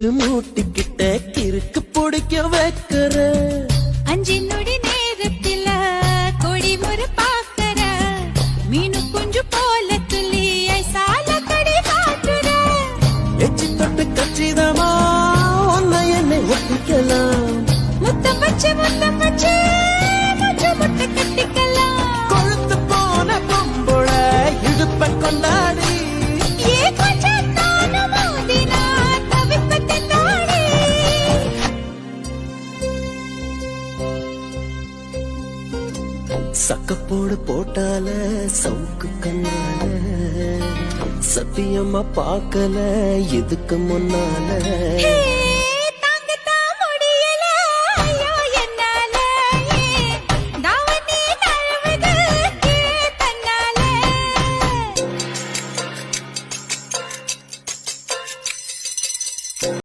மூட்டிக்கிட்ட கிறுக்கு பிடிக்க வைக்கிற 5 நொடி நேரத்தில கொடி முறை பாக்கற மீனு குஞ்சு போல துள்ளி ஐசால கடி காட்டுற எச்சி தொட்டு கச்சிதமா ஒன்ன என்னை ஒட்டிக்கலாம் முத்தம் வச்சு முச்ச முட்டை கட்டிக்கலாம் கொழுத்து போன பொம்புள இடுப்ப கொண்டாடி சக்கப்போடு போட்டால சவுக்கு கண்ணால சத்தியமா பாக்கல எதுக்கு முன்னால